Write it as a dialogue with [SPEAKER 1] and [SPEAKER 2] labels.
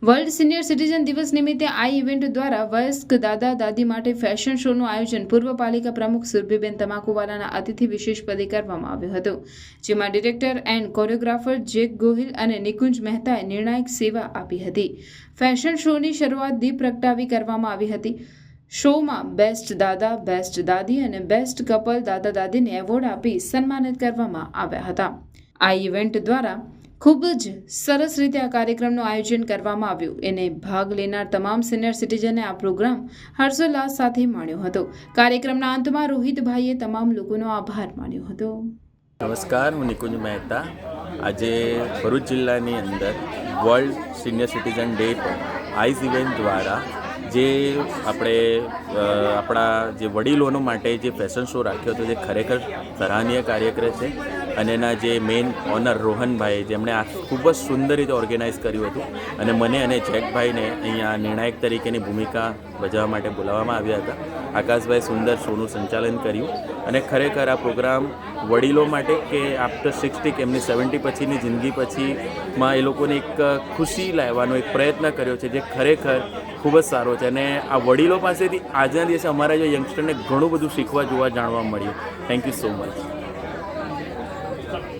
[SPEAKER 1] World senior citizen દિવસ નિમિત્તે આ ઇવેન્ટ દ્વારા વયસ્ક દાદા દાદી માટે ફેશન શોનું આયોજન પૂર્વ પાલિકા પ્રમુખ સુરભીબેન તમાકુવાલાના અતિથિ વિશેષ પદે કરવામાં આવ્યું હતું, જેમાં director and choreographer Jack Gohil અને નિકુંજ મહેતાએ નિર્ણાયક સેવા આપી હતી. ફેશન શોની શરૂઆત દીપ પ્રગટાવી કરવામાં આવી હતી. શોમાં બેસ્ટ દાદા, બેસ્ટ દાદી અને બેસ્ટ કપલ દાદા દાદીને એવોર્ડ આપી સન્માનિત કરવામાં આવ્યા હતા. આ ઇવેન્ટ દ્વારા ખૂબ જ સરસ રીતે આ કાર્યક્રમનું આયોજન કરવામાં આવ્યું. એને ભાગ લેનાર તમામ સિનિયર સિટીઝને આ પ્રોગ્રામ હર્ષોલ્લાસ સાથે માણ્યો હતો. કાર્યક્રમના અંતમાં રોહિતભાઈએ તમામ લોકોનો આભાર માન્યો હતો.
[SPEAKER 2] નમસ્કાર, હું નિકુંજ મહેતા. આજે ભરૂચ જિલ્લાની અંદર વર્લ્ડ સિનિયર સિટીઝન ડે પર આઈઝ ઇવેન્ટ દ્વારા જે આપણા જે વડીલોનો માટે જે ફેશન શો રાખ્યો હતો, જે ખરેખર સરાહનીય કાર્યક્રમ છે. અને એના જે મેઇન ઓનર રોહનભાઈ, જેમણે આ ખૂબ જ સુંદર રીતે ઓર્ગેનાઇઝ કર્યું હતું અને મને અને જેકભાઈને અહીંયા નિર્ણાયક તરીકેની ભૂમિકા ભજવવા માટે બોલાવવામાં આવ્યા હતા. આકાશભાઈ સુંદર શોનું સંચાલન કર્યું અને ખરેખર આ પ્રોગ્રામ વડીલો માટે કે આફ્ટર 60 એમની 70 પછીની જિંદગી પછીમાં એ લોકોને એક ખુશી લાવવાનો એક પ્રયત્ન કર્યો છે, જે ખરેખર ખૂબ જ સારો છે. અને આ વડીલો પાસેથી આજના દિવસે અમારા જે યંગસ્ટરને ઘણું બધું શીખવા, જોવા, જાણવા મળ્યું. Thank you so much.